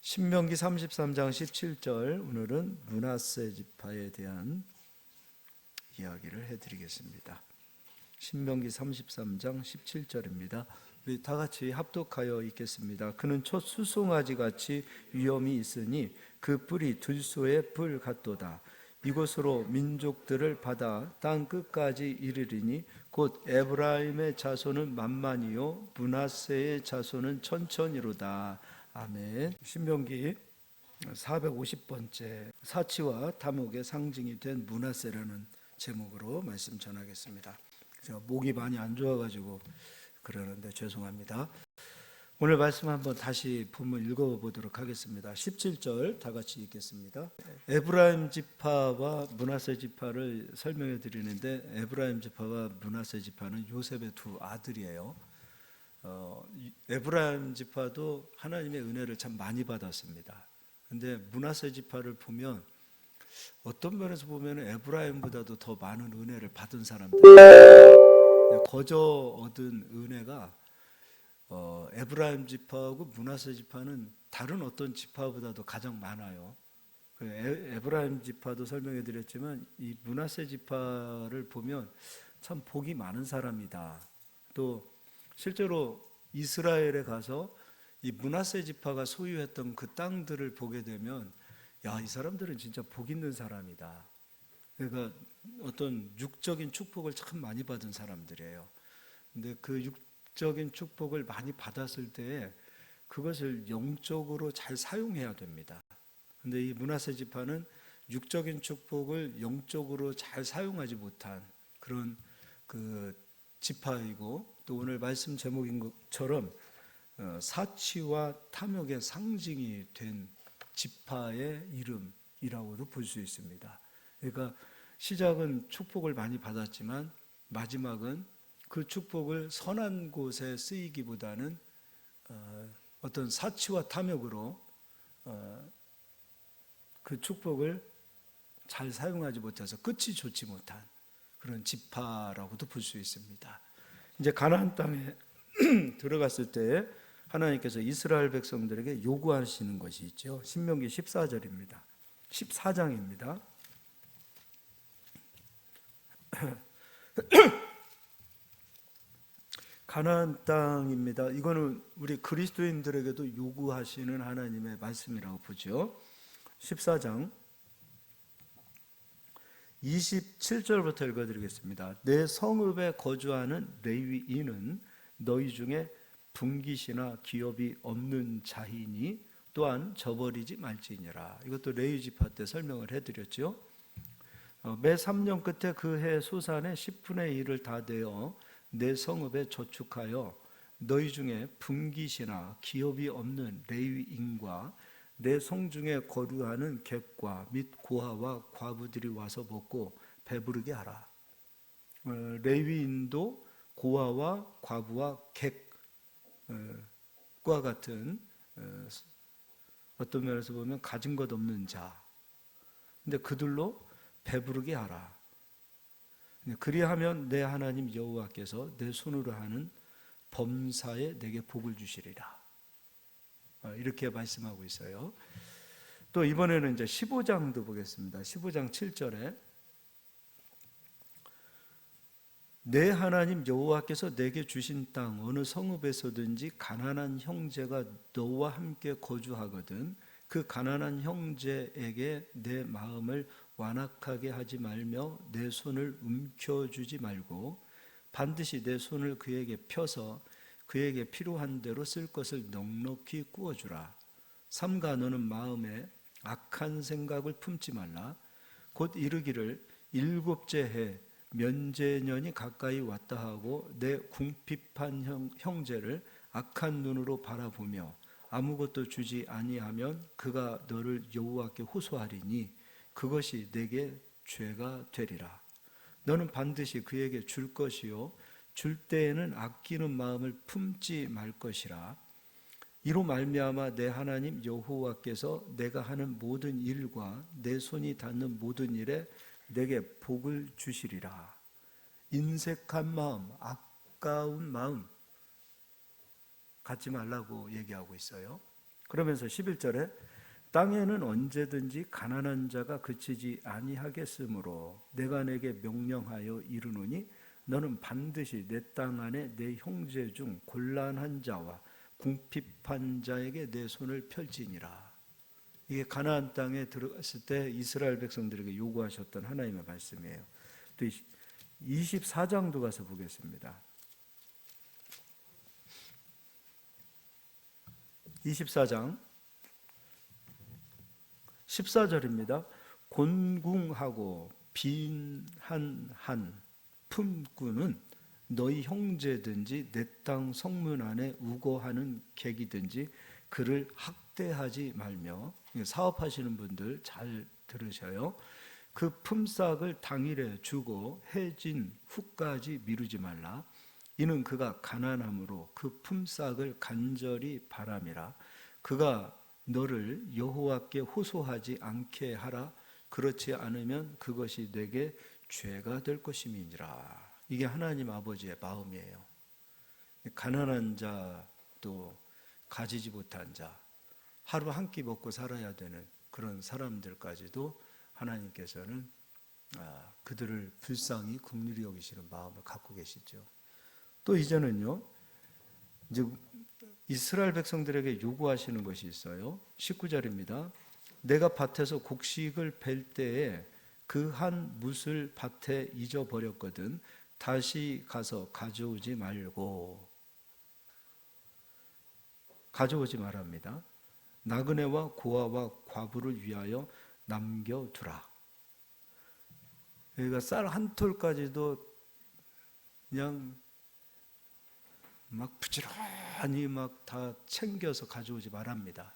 신명기 33장 17절, 오늘은 므낫세 지파에 대한 이야기를 해드리겠습니다. 신명기 33장 17절입니다. 우리 다 같이 합독하여 읽겠습니다. 그는 첫 수송아지 같이 위엄이 있으니 그 뿔이 들소의 뿔 같도다. 이곳으로 민족들을 받아 땅 끝까지 이르리니 곧 에브라임의 자손은 만만이요 므낫세의 자손은 천천이로다. 아멘. 신명기 450번째 사치와 탐욕의 상징이 된 므낫세라는 제목으로 말씀 전하겠습니다. 제가 목이 많이 안 좋아가지고 그러는데 죄송합니다. 오늘 말씀 한번 다시 본문 읽어보도록 하겠습니다. 17절 다 같이 읽겠습니다. 에브라임 지파와 므낫세 지파를 설명해 드리는데, 에브라임 지파와 므낫세 지파는 요셉의 두 아들이에요. 에브라임 지파도 하나님의 은혜를 참 많이 받았습니다. 근데 므낫세 지파를 보면 어떤 면에서 보면 에브라임보다도 더 많은 은혜를 받은 사람들, 거저 얻은 은혜가 에브라임 지파하고 므낫세 지파는 다른 어떤 지파보다도 가장 많아요. 에브라임 지파도 설명해 드렸지만 이 므낫세 지파를 보면 참 복이 많은 사람이다. 또 실제로 이스라엘에 가서 이 므낫세 지파가 소유했던 그 땅들을 보게 되면, 야, 이 사람들은 진짜 복 있는 사람이다. 그러니까 어떤 육적인 축복을 참 많이 받은 사람들이에요. 근데 그 육적인 축복을 많이 받았을 때 그것을 영적으로 잘 사용해야 됩니다. 근데 이 므낫세 지파는 육적인 축복을 영적으로 잘 사용하지 못한 그런 그 지파이고, 또 오늘 말씀 제목인 것처럼 사치와 탐욕의 상징이 된 지파의 이름이라고도 볼 수 있습니다. 그러니까 시작은 축복을 많이 받았지만 마지막은 그 축복을 선한 곳에 쓰이기보다는 어떤 사치와 탐욕으로 그 축복을 잘 사용하지 못해서 끝이 좋지 못한 그런 지파라고도 볼 수 있습니다. 이제 가나안 땅에 들어갔을 때 하나님께서 이스라엘 백성들에게 요구하시는 것이 있죠. 신명기 14절입니다. 14장입니다. 가나안 땅입니다. 이거는 우리 그리스도인들에게도 요구하시는 하나님의 말씀이라고 보죠. 14장 27절부터 읽어드리겠습니다. 내 성읍에 거주하는 레위인은 너희 중에 분깃이나 기업이 없는 자이니 또한 저버리지 말지니라. 이것도 레위 지파 때 설명을 해드렸죠. 매 3년 끝에 그 해 소산의 10분의 1을 다 내어 내 성읍에 저축하여 너희 중에 분깃이나 기업이 없는 레위인과 내 성중에 거류하는 객과 및 고아와 과부들이 와서 먹고 배부르게 하라. 레위인도 고아와 과부와 객과 같은 어떤 면에서 보면 가진 것 없는 자. 근데 그들로 배부르게 하라. 그리하면 내 하나님 여호와께서 내 손으로 하는 범사에 내게 복을 주시리라. 이렇게 말씀하고 있어요. 또 이번에는 이제 15장도 보겠습니다. 15장 7절에 내 하나님 여호와께서 내게 주신 땅 어느 성읍에서든지 가난한 형제가 너와 함께 거주하거든 그 가난한 형제에게 내 마음을 완악하게 하지 말며 내 손을 움켜쥐지 말고 반드시 내 손을 그에게 펴서 그에게 필요한 대로 쓸 것을 넉넉히 구워주라. 삼가 너는 마음에 악한 생각을 품지 말라. 곧 이르기를 일곱째 해 면제년이 가까이 왔다 하고 내 궁핍한 형제를 악한 눈으로 바라보며 아무것도 주지 아니하면 그가 너를 여호와께 호소하리니 그것이 내게 죄가 되리라. 너는 반드시 그에게 줄 것이요 줄 때에는 아끼는 마음을 품지 말 것이라. 이로 말미암아 내 하나님 여호와께서 내가 하는 모든 일과 내 손이 닿는 모든 일에 내게 복을 주시리라. 인색한 마음, 아까운 마음 갖지 말라고 얘기하고 있어요. 그러면서 11절에 땅에는 언제든지 가난한 자가 그치지 아니하겠으므로 내가 내게 명령하여 이르노니 너는 반드시 내 땅 안에 내 형제 중 곤란한 자와 궁핍한 자에게 내 손을 펼지니라. 이게 가나안 땅에 들어갔을 때 이스라엘 백성들에게 요구하셨던 하나님의 말씀이에요. 또 24장도 가서 보겠습니다. 24장 14절입니다. 곤궁하고 빈한한 품꾼은 너희 형제든지 내 땅 성문 안에 우거하는 객이든지 그를 학대하지 말며, 사업하시는 분들 잘 들으셔요. 그 품삯을 당일에 주고 해진 후까지 미루지 말라. 이는 그가 가난함으로 그 품삯을 간절히 바람이라. 그가 너를 여호와께 호소하지 않게 하라. 그렇지 않으면 그것이 내게 죄가 될 것임이니라. 이게 하나님 아버지의 마음이에요. 가난한 자, 또 가지지 못한 자, 하루 한 끼 먹고 살아야 되는 그런 사람들까지도 하나님께서는 그들을 불쌍히 긍휼히 여기시는 마음을 갖고 계시죠. 또 이제는요, 이제 이스라엘 백성들에게 요구하시는 것이 있어요. 19절입니다. 내가 밭에서 곡식을 벨 때에 그 한 뭇을 밭에 잊어버렸거든 다시 가서 가져오지 말합니다. 나그네와 고아와 과부를 위하여 남겨두라. 그러니까 쌀 한 톨까지도 그냥 막 부지런히 막 다 챙겨서 가져오지 말합니다.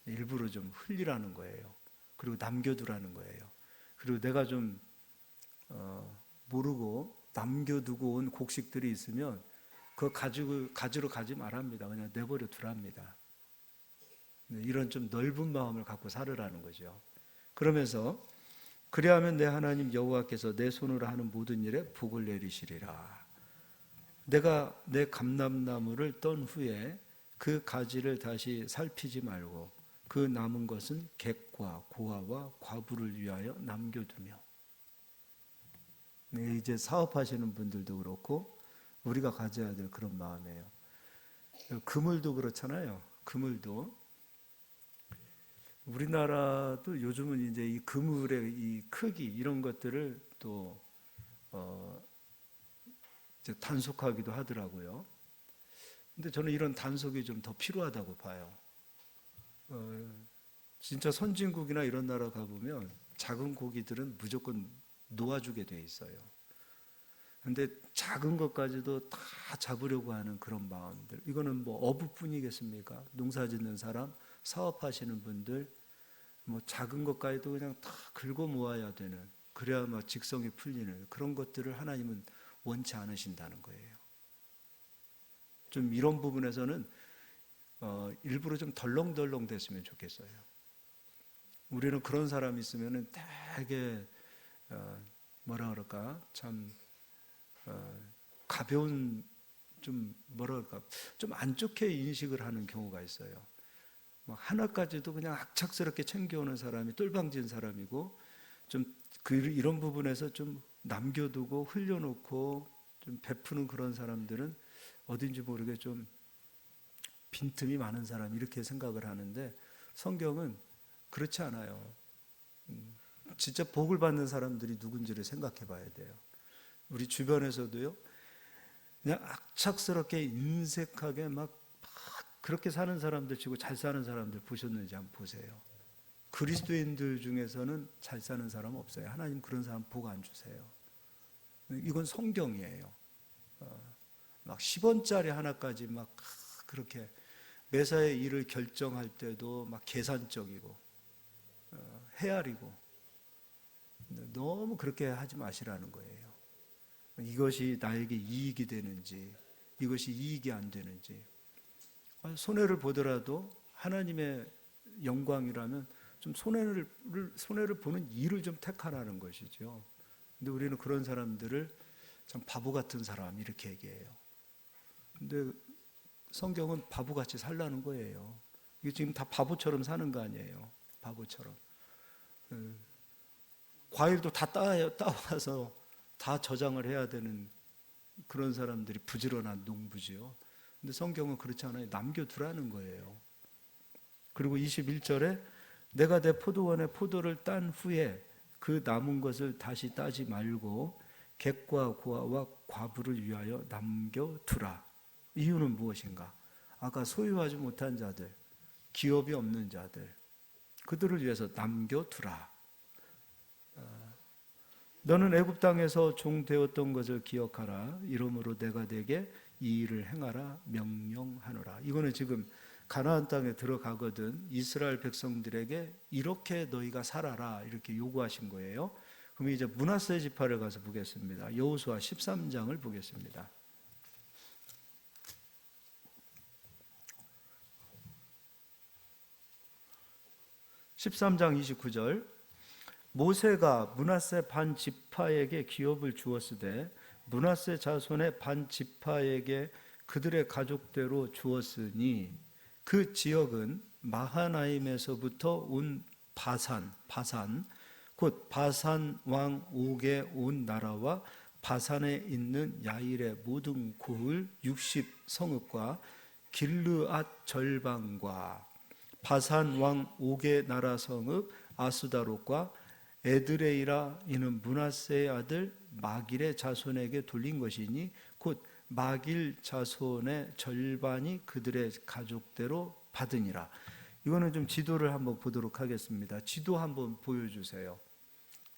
일부러 좀 흘리라는 거예요. 그리고 남겨두라는 거예요. 그리고 내가 좀 모르고 남겨두고 온 곡식들이 있으면 그거 가지러 가지 말합니다. 그냥 내버려 두랍니다. 이런 좀 넓은 마음을 갖고 살으라는 거죠. 그러면서 그리하면 내 하나님 여호와께서 내 손으로 하는 모든 일에 복을 내리시리라. 내가 내 감람나무를 떤 후에 그 가지를 다시 살피지 말고 그 남은 것은 객과 고아와 과부를 위하여 남겨두며. 이제 사업하시는 분들도 그렇고 우리가 가져야 될 그런 마음이에요. 그물도 그렇잖아요. 그물도 우리나라도 요즘은 이제 이 그물의 이 크기 이런 것들을 또 이제 단속하기도 하더라고요. 근데 저는 이런 단속이 좀 더 필요하다고 봐요. 진짜 선진국이나 이런 나라 가보면 작은 고기들은 무조건 놓아주게 돼 있어요. 근데 작은 것까지도 다 잡으려고 하는 그런 마음들. 이거는 뭐 어부뿐이겠습니까? 농사 짓는 사람, 사업하시는 분들, 뭐 작은 것까지도 그냥 다 긁어 모아야 되는, 그래야 막 직성이 풀리는 그런 것들을 하나님은 원치 않으신다는 거예요. 좀 이런 부분에서는 일부러 좀 덜렁덜렁 됐으면 좋겠어요. 우리는 그런 사람이 있으면은 되게 뭐라 그럴까 참 가벼운 좀 뭐라 그럴까 좀 안 좋게 인식을 하는 경우가 있어요. 뭐 하나까지도 그냥 악착스럽게 챙겨오는 사람이 똘방진 사람이고 좀 이런 부분에서 좀 남겨두고 흘려놓고 좀 베푸는 그런 사람들은 어딘지 모르게 좀 빈틈이 많은 사람 이렇게 생각을 하는데 성경은 그렇지 않아요. 진짜 복을 받는 사람들이 누군지를 생각해 봐야 돼요. 우리 주변에서도요, 그냥 악착스럽게 인색하게 막 그렇게 사는 사람들 치고 잘 사는 사람들 보셨는지 한번 보세요. 그리스도인들 중에서는 잘 사는 사람 없어요. 하나님 그런 사람 복 안 주세요. 이건 성경이에요. 막 10원짜리 하나까지 막 그렇게 매사의 일을 결정할 때도 막 계산적이고 헤아리고 너무 그렇게 하지 마시라는 거예요. 이것이 나에게 이익이 되는지 이것이 이익이 안 되는지 손해를 보더라도 하나님의 영광이라면 좀 손해를 보는 일을 좀 택하라는 것이죠. 근데 우리는 그런 사람들을 참 바보 같은 사람 이렇게 얘기해요. 근데 성경은 바보같이 살라는 거예요. 이게 지금 다 바보처럼 사는 거 아니에요. 바보처럼. 과일도 다 따와서 다 저장을 해야 되는 그런 사람들이 부지런한 농부지요. 근데 성경은 그렇지 않아요. 남겨두라는 거예요. 그리고 21절에 내가 내 포도원에 포도를 딴 후에 그 남은 것을 다시 따지 말고 객과 고아와 과부를 위하여 남겨두라. 이유는 무엇인가? 아까 소유하지 못한 자들, 기업이 없는 자들, 그들을 위해서 남겨두라. 너는 애굽 땅에서 종 되었던 것을 기억하라. 이러므로 내가 네게 이 일을 행하라 명령하노라. 이거는 지금 가나안 땅에 들어가거든 이스라엘 백성들에게 이렇게 너희가 살아라 이렇게 요구하신 거예요. 그럼 이제 므낫세 지파를 가서 보겠습니다. 여호수아 13장을 보겠습니다. 13장 29절 모세가 므낫세 반 지파에게 기업을 주었으되 므낫세 자손의 반 지파에게 그들의 가족대로 주었으니 그 지역은 마하나임에서부터 온 바산 곧 바산 왕 옥의 온 나라와 바산에 있는 야일의 모든 고을 60성읍과 길르앗 절방과 바산 왕 옥의 나라 성읍 아스다롯과 에드레이라 이는 므낫세의 아들 마길의 자손에게 돌린 것이니 곧 마길 자손의 절반이 그들의 가족대로 받으니라. 이거는 좀 지도를 한번 보도록 하겠습니다. 지도 한번 보여주세요.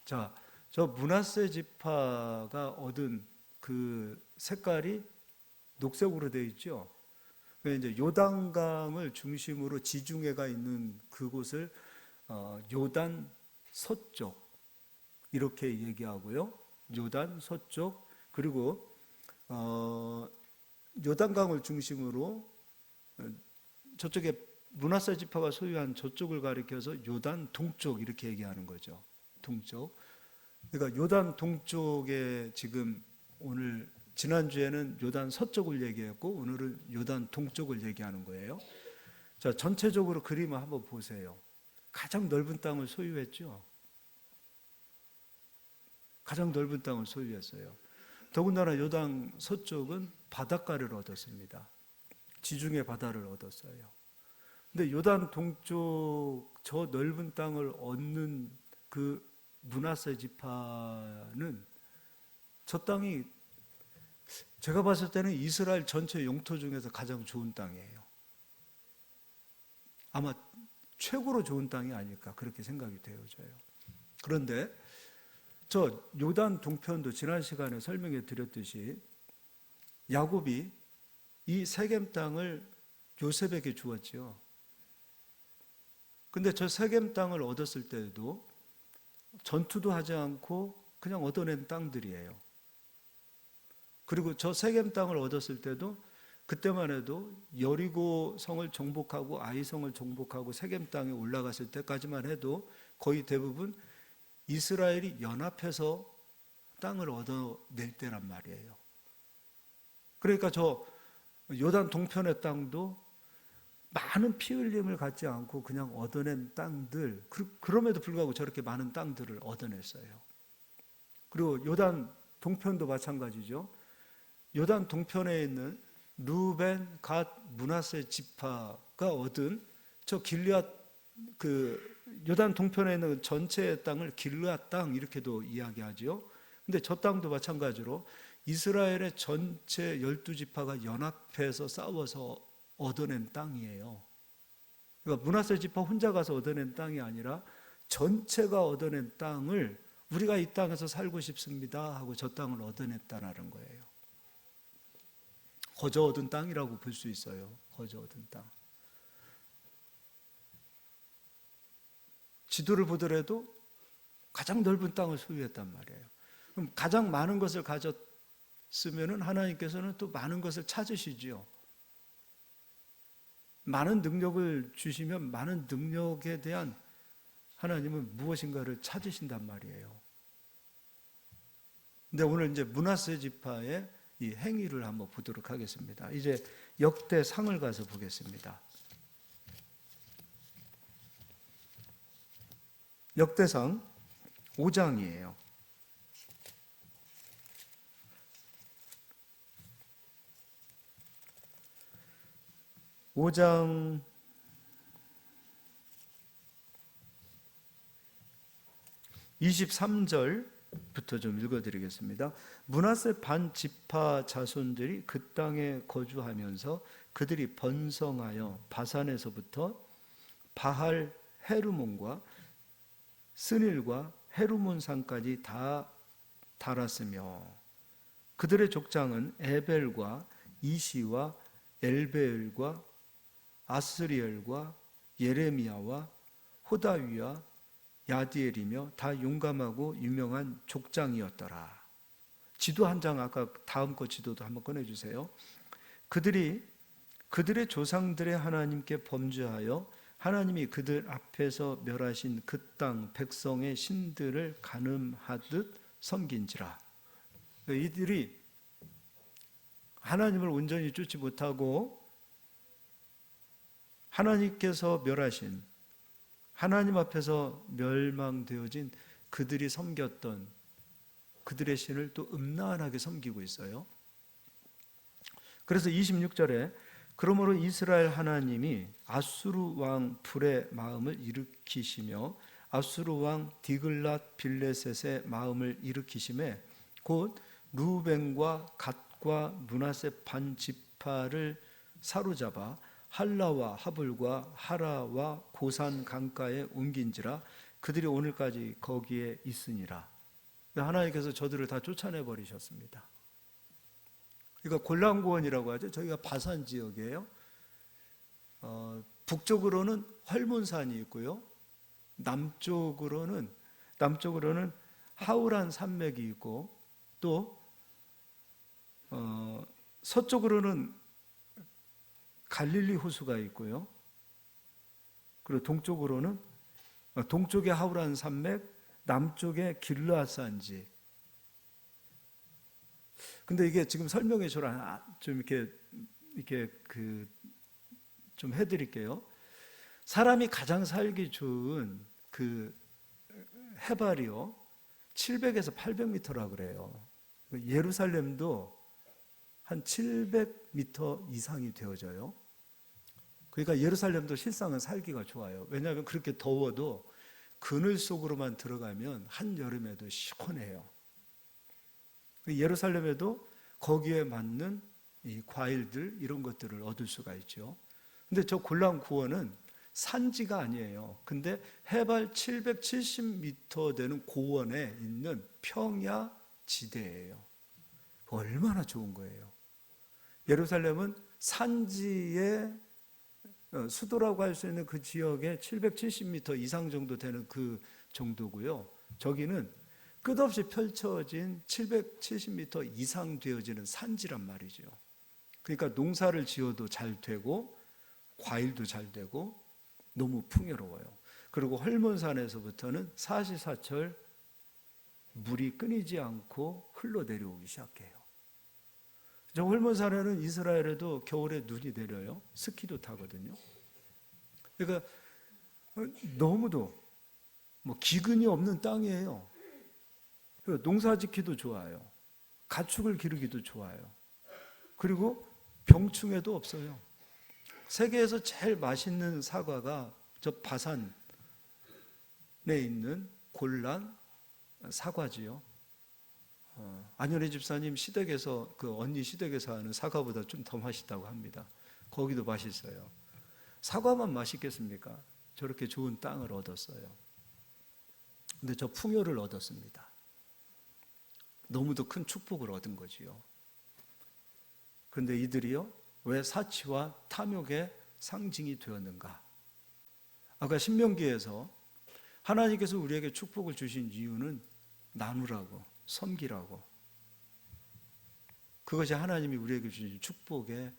자, 저 므낫세 지파가 얻은 그 색깔이 녹색으로 되어 있죠. 이제 요단강을 중심으로 지중해가 있는 그곳을 요단 서쪽 이렇게 얘기하고요. 요단 서쪽 그리고 요단강을 중심으로 저쪽에 므낫세 지파가 소유한 저쪽을 가리켜서 요단 동쪽 이렇게 얘기하는 거죠. 동쪽. 그러니까 요단 동쪽에 지금 오늘 지난주에는 요단 서쪽을 얘기했고 오늘은 요단 동쪽을 얘기하는 거예요. 자, 전체적으로 그림을 한번 보세요. 가장 넓은 땅을 소유했죠. 가장 넓은 땅을 소유했어요. 더군다나 요단 서쪽은 바닷가를 얻었습니다. 지중해 바다를 얻었어요. 근데 요단 동쪽 저 넓은 땅을 얻는 그 므낫세 지파는 저 땅이 제가 봤을 때는 이스라엘 전체 영토 중에서 가장 좋은 땅이에요. 아마 최고로 좋은 땅이 아닐까 그렇게 생각이 되어져요. 그런데 저 요단 동편도 지난 시간에 설명해 드렸듯이 야곱이 이 세겜 땅을 요셉에게 주었죠. 근데 저 세겜 땅을 얻었을 때도 전투도 하지 않고 그냥 얻어낸 땅들이에요. 그리고 저 세겜 땅을 얻었을 때도 그때만 해도 여리고 성을 정복하고 아이 성을 정복하고 세겜 땅에 올라갔을 때까지만 해도 거의 대부분 이스라엘이 연합해서 땅을 얻어낼 때란 말이에요. 그러니까 저 요단 동편의 땅도 많은 피 흘림을 갖지 않고 그냥 얻어낸 땅들, 그럼에도 불구하고 저렇게 많은 땅들을 얻어냈어요. 그리고 요단 동편도 마찬가지죠. 요단 동편에 있는 루벤, 갓, 므낫세 지파가 얻은 저 길르앗 그 요단 동편에 있는 전체의 땅을 길르앗 땅 이렇게도 이야기하죠. 근데 저 땅도 마찬가지로 이스라엘의 전체 12지파가 연합해서 싸워서 얻어낸 땅이에요. 그러니까 므낫세 지파 혼자 가서 얻어낸 땅이 아니라 전체가 얻어낸 땅을 우리가 이 땅에서 살고 싶습니다 하고 저 땅을 얻어냈다는 거예요. 거저 얻은 땅이라고 볼 수 있어요. 거저 얻은 땅. 지도를 보더라도 가장 넓은 땅을 소유했단 말이에요. 그럼 가장 많은 것을 가졌으면 하나님께서는 또 많은 것을 찾으시지요. 많은 능력을 주시면 많은 능력에 대한 하나님은 무엇인가를 찾으신단 말이에요. 근데 오늘 이제 므낫세 지파의 이 행위를 한번 보도록 하겠습니다. 이제 역대상을 가서 보겠습니다. 역대상 5장이에요. 5장 23절부터 좀 읽어드리겠습니다. 므낫세 반 지파 자손들이 그 땅에 거주하면서 그들이 번성하여 바산에서부터 바할 헤르몬과 스닐과 헤르몬 산까지 다 달았으며 그들의 족장은 에벨과 이시와 엘베엘과 아스리엘과 예레미야와 호다위와 야디엘이며 다 용감하고 유명한 족장이었더라. 지도 한 장, 아까 다음 거 지도도 한번 꺼내주세요. 그들이 그들의 조상들의 하나님께 범죄하여 하나님이 그들 앞에서 멸하신 그 땅 백성의 신들을 간음하듯 섬긴지라. 이들이 하나님을 온전히 쫓지 못하고 하나님께서 멸하신, 하나님 앞에서 멸망되어진 그들이 섬겼던 그들의 신을 또 음란하게 섬기고 있어요. 그래서 26절에 그러므로 이스라엘 하나님이 아수르 왕 불의 마음을 일으키시며 아수르 왕 디글랏 빌레셋의 마음을 일으키심에 곧 루벤과 갓과 므낫세 반 지파를 사로잡아 할라와 하불과 하라와 고산 강가에 옮긴지라. 그들이 오늘까지 거기에 있으니라. 하나님께서 저들을 다 쫓아내 버리셨습니다. 그러니까 골란고원이라고 하죠. 저희가 바산 지역이에요. 북쪽으로는 헐몬산이 있고요. 남쪽으로는 하우란 산맥이 있고 또 서쪽으로는 갈릴리 호수가 있고요. 그리고 동쪽에 하우란 산맥, 남쪽에 길르앗산지. 근데 이게 지금 설명해 주라 좀 이렇게 좀 해드릴게요. 사람이 가장 살기 좋은 그 해발이요 700에서 800m라 그래요. 예루살렘도 한 700m 이상이 되어져요. 그러니까 예루살렘도 실상은 살기가 좋아요. 왜냐하면 그렇게 더워도 그늘 속으로만 들어가면 한여름에도 시원해요. 예루살렘에도 거기에 맞는 이 과일들 이런 것들을 얻을 수가 있죠. 근데 저 골란 고원은 산지가 아니에요. 근데 해발 770m 되는 고원에 있는 평야 지대예요. 얼마나 좋은 거예요. 예루살렘은 산지의 수도라고 할 수 있는 그 지역에 770m 이상 정도 되는 그 정도고요. 저기는 끝없이 펼쳐진 770m 이상 되어지는 산지란 말이죠. 그러니까 농사를 지어도 잘 되고 과일도 잘 되고 너무 풍요로워요. 그리고 헐몬산에서부터는 사시사철 물이 끊이지 않고 흘러내려오기 시작해요. 저 헐몬산에는 이스라엘에도 겨울에 눈이 내려요. 스키도 타거든요. 그러니까 너무도 기근이 없는 땅이에요. 농사짓기도 좋아요. 가축을 기르기도 좋아요. 그리고 병충해도 없어요. 세계에서 제일 맛있는 사과가 저 바산에 있는 골란 사과지요. 안현희 집사님 시댁에서 그 언니 시댁에서 하는 사과보다 좀 더 맛있다고 합니다. 거기도 맛있어요. 사과만 맛있겠습니까? 저렇게 좋은 땅을 얻었어요. 근데 저 풍요를 얻었습니다. 너무도 큰 축복을 얻은 거지요. 그런데 이들이요, 왜 사치와 탐욕의 상징이 되었는가? 아까 신명기에서 하나님께서 우리에게 축복을 주신 이유는 나누라고, 섬기라고. 그것이 하나님이 우리에게 주신 축복의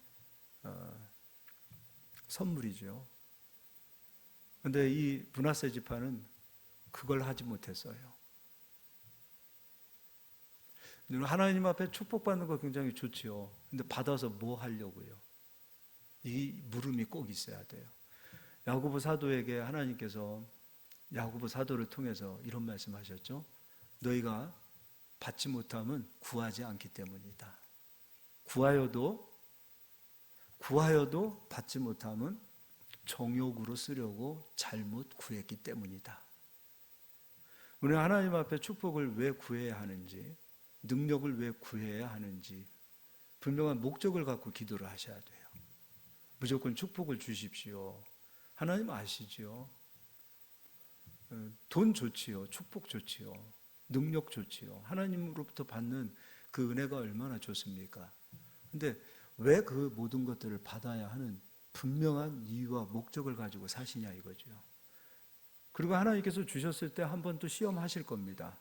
선물이죠. 그런데 이 므낫세 지파는 그걸 하지 못했어요. 하나님 앞에 축복받는 거 굉장히 좋지요. 근데 받아서 뭐 하려고요? 이 물음이 꼭 있어야 돼요. 야고보 사도에게 하나님께서 야고보 사도를 통해서 이런 말씀하셨죠. 너희가 받지 못함은 구하지 않기 때문이다. 구하여도 받지 못함은 정욕으로 쓰려고 잘못 구했기 때문이다. 우리 하나님 앞에 축복을 왜 구해야 하는지, 능력을 왜 구해야 하는지 분명한 목적을 갖고 기도를 하셔야 돼요. 무조건 축복을 주십시오. 하나님 아시지요. 돈 좋지요. 축복 좋지요. 능력 좋지요. 하나님으로부터 받는 그 은혜가 얼마나 좋습니까? 근데 왜 그 모든 것들을 받아야 하는 분명한 이유와 목적을 가지고 사시냐 이거죠. 그리고 하나님께서 주셨을 때 한 번 또 시험하실 겁니다.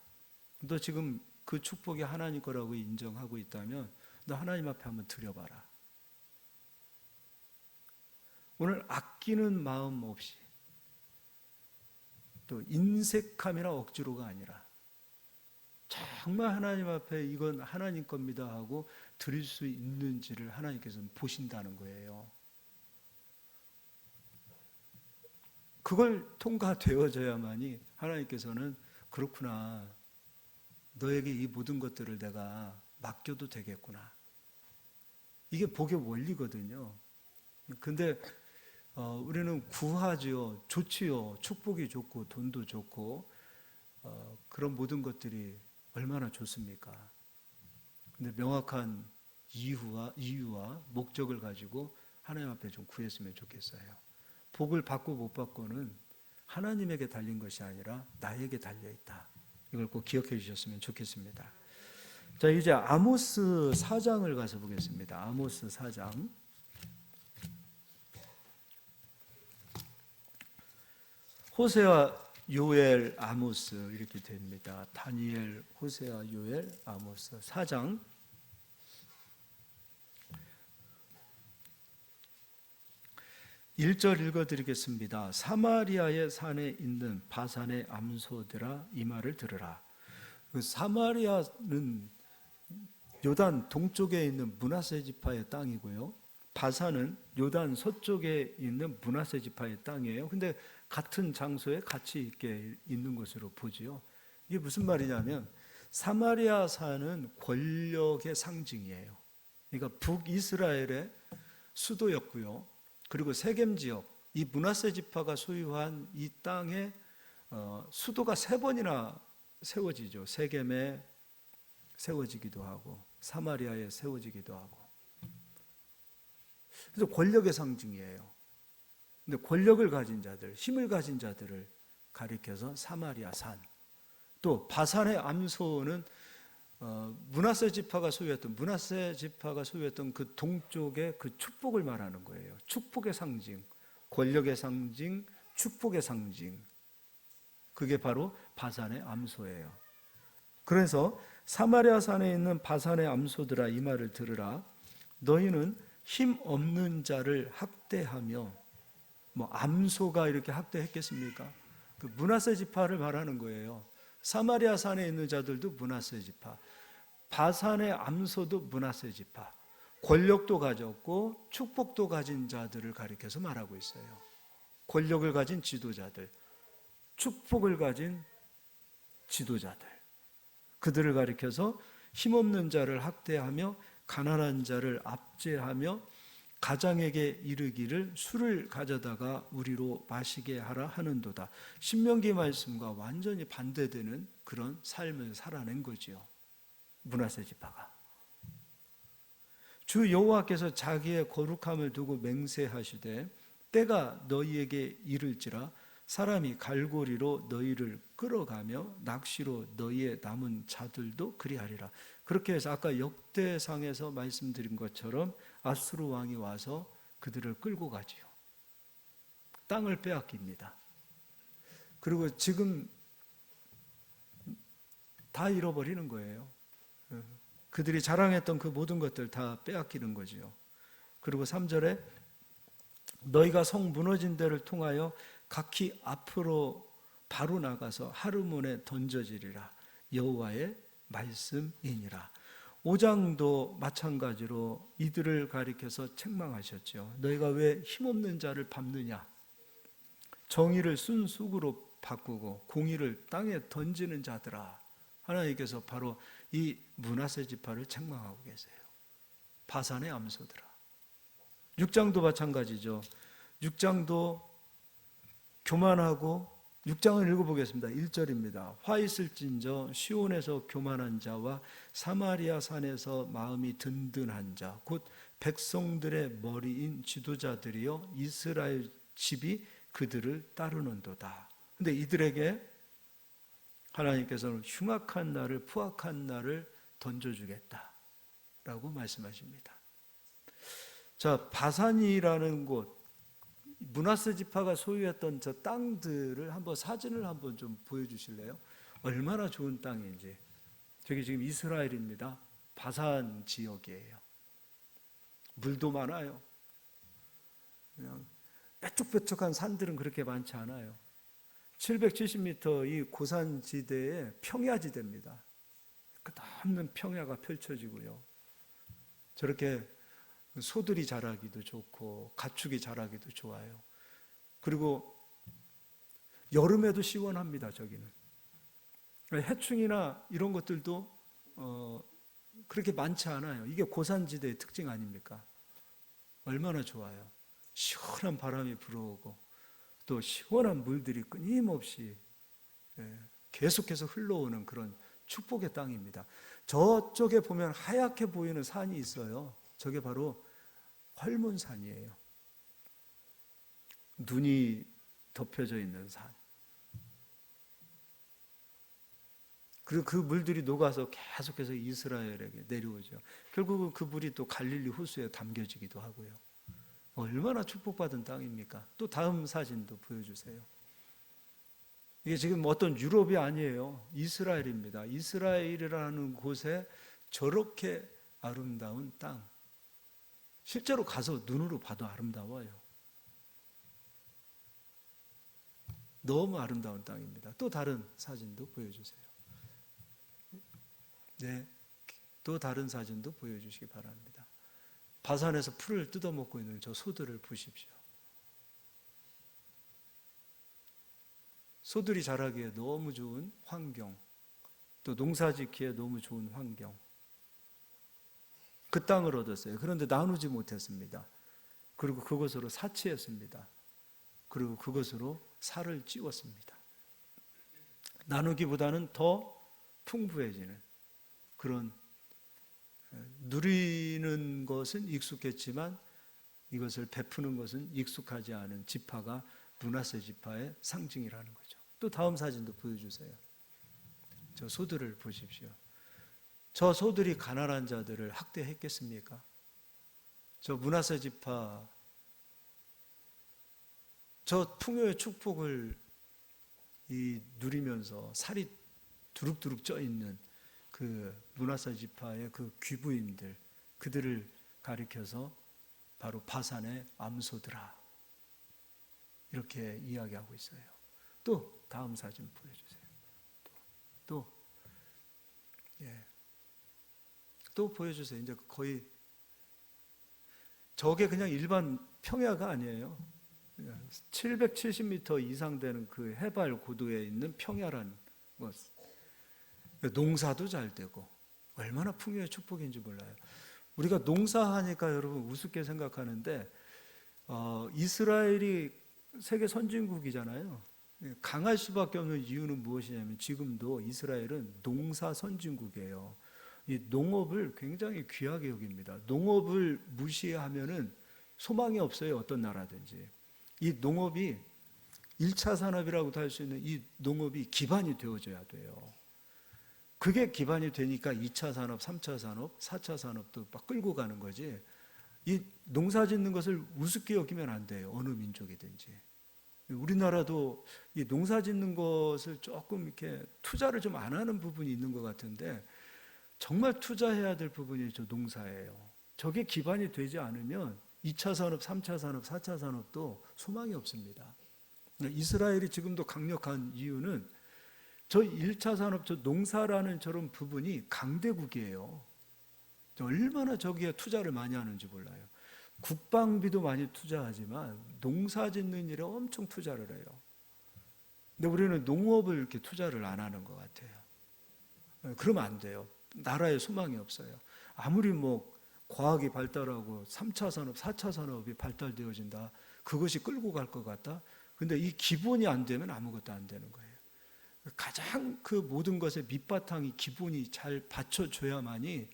너 지금 그 축복이 하나님 거라고 인정하고 있다면 너 하나님 앞에 한번 드려봐라. 오늘 아끼는 마음 없이 또 인색함이나 억지로가 아니라 정말 하나님 앞에 이건 하나님 겁니다 하고 드릴 수 있는지를 하나님께서는 보신다는 거예요. 그걸 통과되어져야만이 하나님께서는 그렇구나. 너에게 이 모든 것들을 내가 맡겨도 되겠구나. 이게 복의 원리거든요. 근데 우리는 구하지요. 좋지요. 축복이 좋고 돈도 좋고 그런 모든 것들이 얼마나 좋습니까? 근데 명확한 이유와 목적을 가지고 하나님 앞에 좀 구했으면 좋겠어요. 복을 받고 못 받고는 하나님에게 달린 것이 아니라 나에게 달려있다. 이걸 꼭 기억해 주셨으면 좋겠습니다. 자, 이제 아모스 4장을 가서 보겠습니다. 아모스 4장. 호세아, 요엘, 아모스 이렇게 됩니다. 다니엘, 호세아, 요엘, 아모스 4장. 1절 읽어드리겠습니다. 사마리아의 산에 있는 바산의 암소들아 이 말을 들으라. 그 사마리아는 요단 동쪽에 있는 므낫세 지파의 땅이고요. 바산은 요단 서쪽에 있는 므낫세 지파의 땅이에요. 근데 같은 장소에 같이 있는 것으로 보지요. 이게 무슨 말이냐면 사마리아 산은 권력의 상징이에요. 그러니까 북이스라엘의 수도였고요. 그리고 세겜 지역, 이 므낫세 지파가 소유한 이 땅에 수도가 3번이나 세워지죠. 세겜에 세워지기도 하고 사마리아에 세워지기도 하고. 그래서 권력의 상징이에요. 근데 권력을 가진 자들, 힘을 가진 자들을 가리켜서 사마리아 산. 또 바산의 암소는 므낫세 지파가 소유했던 그 동쪽의 그 축복을 말하는 거예요. 축복의 상징, 권력의 상징, 축복의 상징. 그게 바로 바산의 암소예요. 그래서 사마리아 산에 있는 바산의 암소들아 이 말을 들으라. 너희는 힘 없는 자를 학대하며, 암소가 이렇게 학대했겠습니까? 그 므낫세 지파를 말하는 거예요. 사마리아 산에 있는 자들도 므낫세 지파, 바산의 암소도 므낫세 지파, 권력도 가졌고 축복도 가진 자들을 가리켜서 말하고 있어요. 권력을 가진 지도자들, 축복을 가진 지도자들, 그들을 가리켜서 힘없는 자를 학대하며 가난한 자를 압제하며 가장에게 이르기를 술을 가져다가 우리로 마시게 하라 하는도다. 신명기 말씀과 완전히 반대되는 그런 삶을 살아낸 거지요. 므낫세 지파가. 주 여호와께서 자기의 거룩함을 두고 맹세하시되 때가 너희에게 이를지라 사람이 갈고리로 너희를 끌어가며 낚시로 너희의 남은 자들도 그리하리라. 그렇게 해서 아까 역대상에서 말씀드린 것처럼 아수르 왕이 와서 그들을 끌고 가지요. 땅을 빼앗깁니다. 그리고 지금 다 잃어버리는 거예요. 그들이 자랑했던 그 모든 것들 다 빼앗기는 거지요. 그리고 3절에 너희가 성 무너진 데를 통하여 각기 앞으로 바로 나가서 하르몬에 던져지리라. 여호와의 말씀이니라. 5장도 마찬가지로 이들을 가리켜서 책망하셨죠. 너희가 왜 힘없는 자를 밟느냐? 정의를 순쑥으로 바꾸고 공의를 땅에 던지는 자들아. 하나님께서 바로 이 므낫세 지파를 책망하고 계세요. 바산의 암소들아. 6장도 마찬가지죠. 6장도 교만하고, 6장을 읽어보겠습니다. 1절입니다. 화 있을진저 시온에서 교만한 자와 사마리아 산에서 마음이 든든한 자, 곧 백성들의 머리인 지도자들이여 이스라엘 집이 그들을 따르는도다. 근데 이들에게 하나님께서는 흉악한 날을, 푸악한 날을 던져주겠다라고 말씀하십니다. 자, 바산이라는 곳, 므낫세 지파가 소유했던 저 땅들을 한번 사진을 한번 좀 보여주실래요? 얼마나 좋은 땅인지. 저기 지금 이스라엘입니다. 바산 지역이에요. 물도 많아요. 그냥 뾰족뾰족한 산들은 그렇게 많지 않아요. 770m 이 고산지대에 평야지대입니다. 끝없는 평야가 펼쳐지고요. 저렇게 소들이 자라기도 좋고 가축이 자라기도 좋아요. 그리고 여름에도 시원합니다. 저기는 해충이나 이런 것들도 그렇게 많지 않아요. 이게 고산지대의 특징 아닙니까? 얼마나 좋아요. 시원한 바람이 불어오고 또 시원한 물들이 끊임없이 계속해서 흘러오는 그런 축복의 땅입니다. 저쪽에 보면 하얗게 보이는 산이 있어요. 저게 바로 헐문산이에요. 눈이 덮여져 있는 산. 그리고 그 물들이 녹아서 계속해서 이스라엘에게 내려오죠. 결국은 그 물이 또 갈릴리 호수에 담겨지기도 하고요. 얼마나 축복받은 땅입니까? 또 다음 사진도 보여주세요. 이게 지금 어떤 유럽이 아니에요. 이스라엘입니다. 이스라엘이라는 곳에 저렇게 아름다운 땅. 실제로 가서 눈으로 봐도 아름다워요. 너무 아름다운 땅입니다. 또 다른 사진도 보여주세요. 네, 또 다른 사진도 보여주시기 바랍니다. 바산에서 풀을 뜯어먹고 있는 저 소들을 보십시오. 소들이 자라기에 너무 좋은 환경, 또 농사짓기에 너무 좋은 환경. 그 땅을 얻었어요. 그런데 나누지 못했습니다. 그리고 그것으로 사치했습니다. 그리고 그것으로 살을 찌웠습니다. 나누기보다는 더 풍부해지는 그런, 누리는 것은 익숙했지만 이것을 베푸는 것은 익숙하지 않은 지파가 므낫세 지파의 상징이라는 거죠. 또 다음 사진도 보여주세요. 저 소들을 보십시오. 저 소들이 가난한 자들을 학대했겠습니까? 저 므낫세 지파, 저 풍요의 축복을 누리면서 살이 두룩두룩 쪄 있는 그 므낫세 지파의 그 귀부인들, 그들을 가리켜서 바로 바산의 암소들아, 이렇게 이야기하고 있어요. 또 다음 사진 보여주세요. 또 보여주세요. 이제 거의 저게 그냥 일반 평야가 아니에요. 770m 이상 되는 그 해발 고도에 있는 평야라는 것. 농사도 잘 되고 얼마나 풍요의 축복인지 몰라요. 우리가 농사하니까 여러분 우습게 생각하는데 이스라엘이 세계 선진국이잖아요. 강할 수밖에 없는 이유는 무엇이냐면 지금도 이스라엘은 농사 선진국이에요. 이 농업을 굉장히 귀하게 여깁니다. 농업을 무시하면은 소망이 없어요. 어떤 나라든지. 이 농업이 1차 산업이라고도 할 수 있는 이 농업이 기반이 되어져야 돼요. 그게 기반이 되니까 2차 산업, 3차 산업, 4차 산업도 막 끌고 가는 거지. 이 농사 짓는 것을 우습게 여기면 안 돼요. 어느 민족이든지. 우리나라도 이 농사 짓는 것을 조금 이렇게 투자를 좀 안 하는 부분이 있는 것 같은데 정말 투자해야 될 부분이 저 농사예요. 저게 기반이 되지 않으면 2차 산업, 3차 산업, 4차 산업도 소망이 없습니다. 이스라엘이 지금도 강력한 이유는 저 1차 산업, 저 농사라는 저런 부분이 강대국이에요. 얼마나 저기에 투자를 많이 하는지 몰라요. 국방비도 많이 투자하지만 농사 짓는 일에 엄청 투자를 해요. 근데 우리는 농업을 이렇게 투자를 안 하는 것 같아요. 그러면 안 돼요. 나라에 소망이 없어요. 아무리 뭐 과학이 발달하고 3차 산업, 4차 산업이 발달되어진다. 그것이 끌고 갈 것 같다. 근데 이 기본이 안 되면 아무것도 안 되는 거예요. 가장 그 모든 것의 밑바탕이 기본이 잘 받쳐줘야만이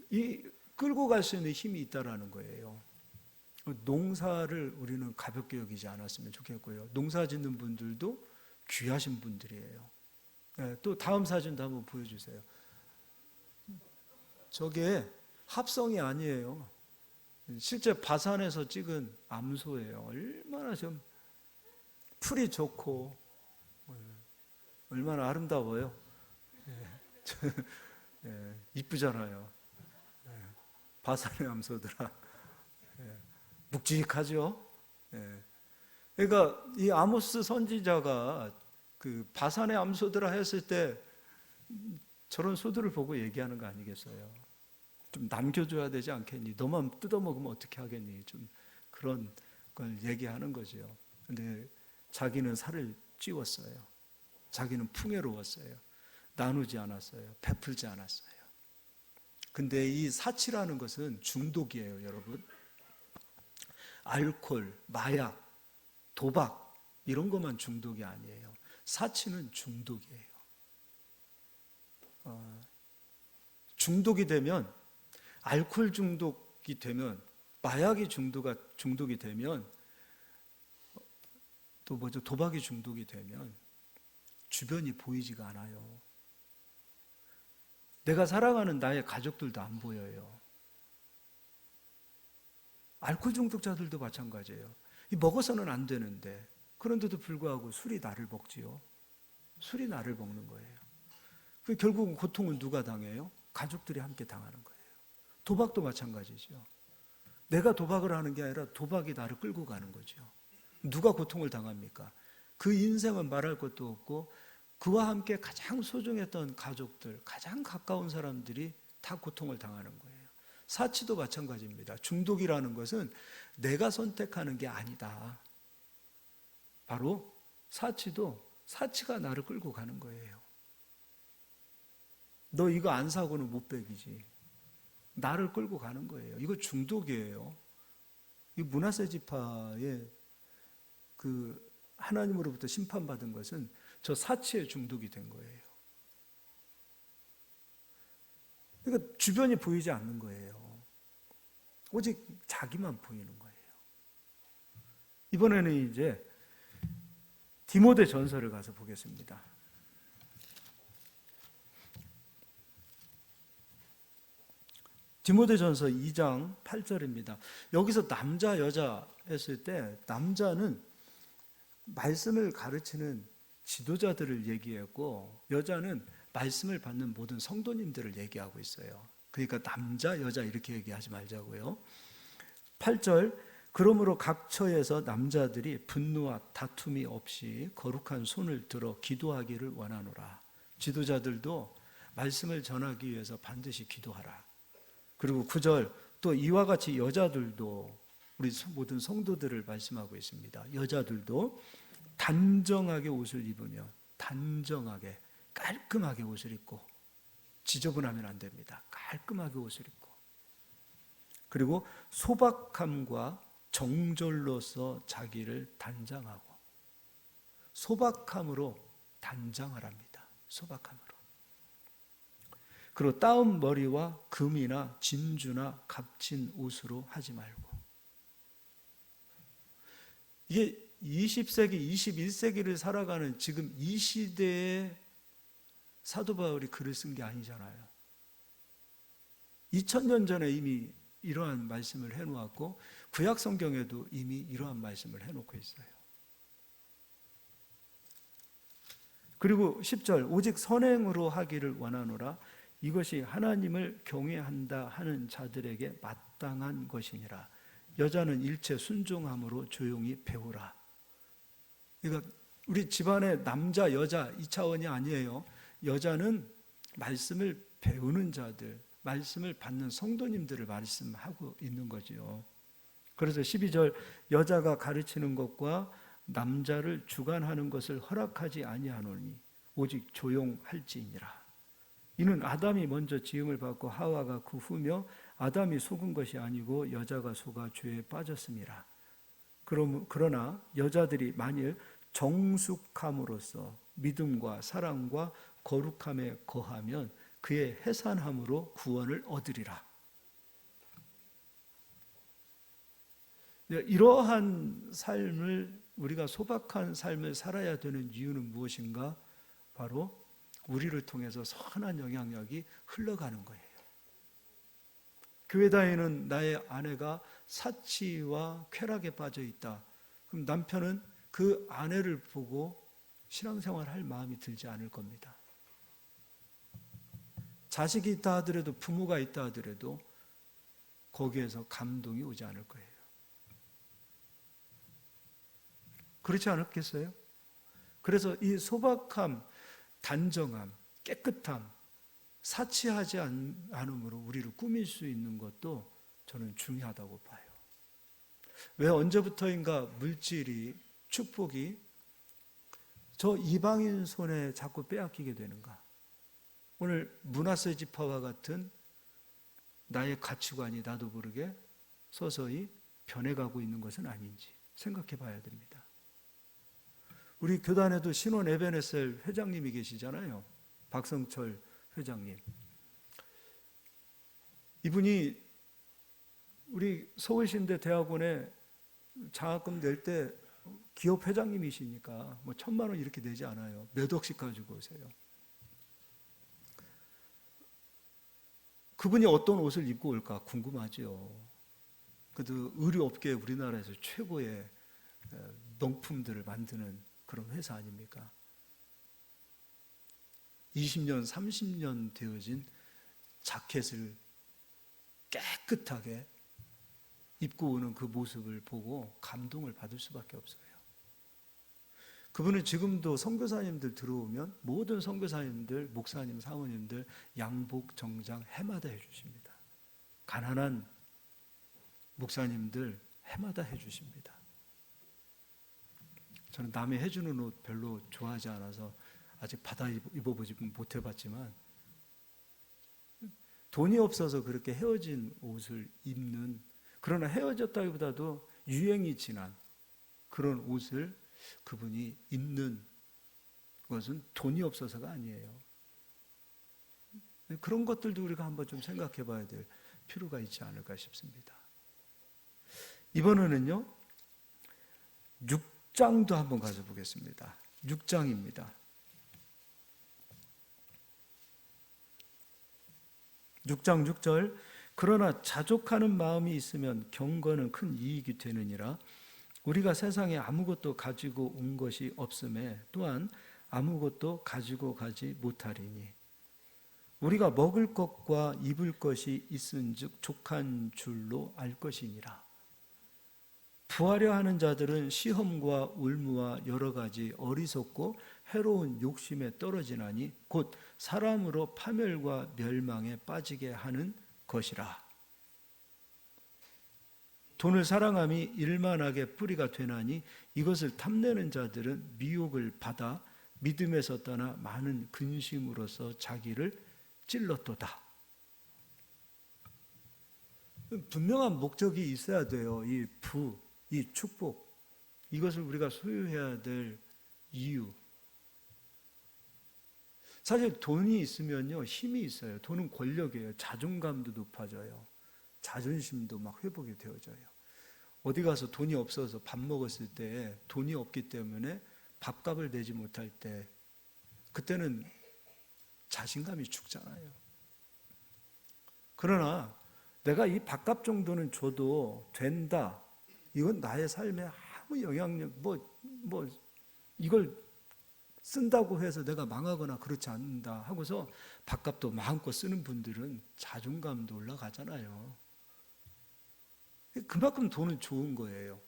이 끌고 갈 수 있는 힘이 있다라는 거예요. 농사를 우리는 가볍게 여기지 않았으면 좋겠고요. 농사 짓는 분들도 귀하신 분들이에요. 또 다음 사진도 한번 보여주세요. 저게 합성이 아니에요. 실제 바산에서 찍은 암소예요. 얼마나 좀 풀이 좋고 얼마나 아름다워요. 이쁘잖아요. 바산의 암소들아. 묵직하죠. 그러니까 이 아모스 선지자가 그 바산의 암소들아 했을 때 저런 소들을 보고 얘기하는 거 아니겠어요? 좀 남겨줘야 되지 않겠니? 너만 뜯어먹으면 어떻게 하겠니? 좀 그런 걸 얘기하는 거죠. 근데 자기는 살을 찌웠어요. 자기는 풍요로웠어요. 나누지 않았어요. 베풀지 않았어요. 근데 이 사치라는 것은 중독이에요, 여러분. 알코올, 마약, 도박 이런 것만 중독이 아니에요. 사치는 중독이에요. 중독이 되면 알코올 중독이 되면 마약이 중독이 되면 또 뭐죠? 도박이 중독이 되면 주변이 보이지가 않아요. 내가 사랑하는 나의 가족들도 안 보여요. 알코올 중독자들도 마찬가지예요. 먹어서는 안 되는데 그런데도 불구하고 술이 나를 먹지요. 술이 나를 먹는 거예요. 결국은 고통을 누가 당해요? 가족들이 함께 당하는 거예요. 도박도 마찬가지죠. 내가 도박을 하는 게 아니라 도박이 나를 끌고 가는 거죠. 누가 고통을 당합니까? 그 인생은 말할 것도 없고 그와 함께 가장 소중했던 가족들, 가장 가까운 사람들이 다 고통을 당하는 거예요. 사치도 마찬가지입니다. 중독이라는 것은 내가 선택하는 게 아니다. 바로 사치가 나를 끌고 가는 거예요. 너 이거 안 사고는 못 배기지. 나를 끌고 가는 거예요. 이거 중독이에요. 이 므낫세 지파의 그 하나님으로부터 심판받은 것은 저 사치에 중독이 된 거예요. 그러니까 주변이 보이지 않는 거예요. 오직 자기만 보이는 거예요. 이번에는 이제 디모데 전서를 가서 보겠습니다. 디모데 전서 2장 8절입니다. 여기서 남자, 여자 했을 때 남자는 말씀을 가르치는 지도자들을 얘기했고 여자는 말씀을 받는 모든 성도님들을 얘기하고 있어요. 그러니까 남자, 여자 이렇게 얘기하지 말자고요. 8절 그러므로 각 처에서 남자들이 분노와 다툼이 없이 거룩한 손을 들어 기도하기를 원하노라. 지도자들도 말씀을 전하기 위해서 반드시 기도하라. 그리고 9절 또 이와 같이 여자들도 우리 모든 성도들을 말씀하고 있습니다. 여자들도 단정하게 옷을 입으며 단정하게 깔끔하게 옷을 입고 지저분하면 안 됩니다. 깔끔하게 옷을 입고 그리고 소박함과 정절로서 자기를 단장하고 소박함으로 단장하랍니다. 소박함으로. 그리고 따은 머리와 금이나 진주나 값진 옷으로 하지 말고 이게 20세기, 21세기를 살아가는 지금 이 시대에 사도 바울이 글을 쓴 게 아니잖아요. 2000년 전에 이미 이러한 말씀을 해놓았고 구약 성경에도 이미 이러한 말씀을 해놓고 있어요. 그리고 10절 오직 선행으로 하기를 원하노라. 이것이 하나님을 경외한다 하는 자들에게 마땅한 것이니라. 여자는 일체 순종함으로 조용히 배우라. 그러니까 우리 집안의 남자, 여자 이 차원이 아니에요. 여자는 말씀을 배우는 자들, 말씀을 받는 성도님들을 말씀하고 있는 거죠. 그래서 12절 여자가 가르치는 것과 남자를 주관하는 것을 허락하지 아니하노니 오직 조용할지니라. 이는 아담이 먼저 지음을 받고 하와가 그 후며 아담이 속은 것이 아니고 여자가 속아 죄에 빠졌음이라. 그러나 여자들이 만일 정숙함으로써 믿음과 사랑과 거룩함에 거하면 그의 해산함으로 구원을 얻으리라. 이러한 삶을, 우리가 소박한 삶을 살아야 되는 이유는 무엇인가? 바로 우리를 통해서 선한 영향력이 흘러가는 거예요. 교회 다니는 나의 아내가 사치와 쾌락에 빠져 있다. 그럼 남편은 그 아내를 보고 신앙생활 할 마음이 들지 않을 겁니다. 자식이 있다 하더라도, 부모가 있다 하더라도 거기에서 감동이 오지 않을 거예요. 그렇지 않겠어요? 그래서 이 소박함, 단정함, 깨끗함, 사치하지 않음으로 우리를 꾸밀 수 있는 것도 저는 중요하다고 봐요. 왜 언제부터인가 물질이, 축복이 저 이방인 손에 자꾸 빼앗기게 되는가? 오늘 므낫세 지파와 같은 나의 가치관이 나도 모르게 서서히 변해가고 있는 것은 아닌지 생각해 봐야 됩니다. 우리 교단에도 신원 에베네셀 회장님이 계시잖아요. 박성철 회장님. 이분이 우리 서울신대 대학원에 장학금 낼 때 기업 회장님이시니까 뭐 1,000만 원 이렇게 내지 않아요. 몇 억씩 가지고 오세요. 그분이 어떤 옷을 입고 올까 궁금하죠. 그래도 의류업계 우리나라에서 최고의 명품들을 만드는 그런 회사 아닙니까? 20년, 30년 되어진 자켓을 깨끗하게 입고 오는 그 모습을 보고 감동을 받을 수밖에 없어요. 그분은 지금도 선교사님들 들어오면 모든 선교사님들, 목사님, 사모님들 양복, 정장 해마다 해주십니다. 가난한 목사님들 해마다 해주십니다. 저는 남이 해주는 옷 별로 좋아하지 않아서 아직 받아 입어보지 못해봤지만 돈이 없어서 그렇게 헤어진 옷을 입는, 그러나 헤어졌다기보다도 유행이 지난 그런 옷을 그분이 입는 것은 돈이 없어서가 아니에요. 그런 것들도 우리가 한번 좀 생각해 봐야 될 필요가 있지 않을까 싶습니다. 이번에는요 6장도 한번 가져보겠습니다. 6장입니다. 6장 6절 그러나 자족하는 마음이 있으면 경건은 큰 이익이 되느니라. 우리가 세상에 아무것도 가지고 온 것이 없음에 또한 아무것도 가지고 가지 못하리니 우리가 먹을 것과 입을 것이 있은즉 족한 줄로 알 것이니라. 부하려 하는 자들은 시험과 울무와 여러 가지 어리석고 해로운 욕심에 떨어지나니 곧 사람으로 파멸과 멸망에 빠지게 하는 것이라. 돈을 사랑함이 일만하게 뿌리가 되나니 이것을 탐내는 자들은 미혹을 받아 믿음에서 떠나 많은 근심으로써 자기를 찔렀도다. 분명한 목적이 있어야 돼요. 이 축복, 이것을 우리가 소유해야 될 이유. 사실 돈이 있으면요 힘이 있어요. 돈은 권력이에요. 자존감도 높아져요. 자존심도 막 회복이 되어져요. 어디 가서 돈이 없어서 밥 먹었을 때 돈이 없기 때문에 밥값을 내지 못할 때 그때는 자신감이 죽잖아요. 그러나 내가 이 밥값 정도는 줘도 된다. 이건 나의 삶에 아무 영향력, 이걸 쓴다고 해서 내가 망하거나 그렇지 않는다 하고서 밥값도 마음껏 쓰는 분들은 자존감도 올라가잖아요. 그만큼 돈은 좋은 거예요.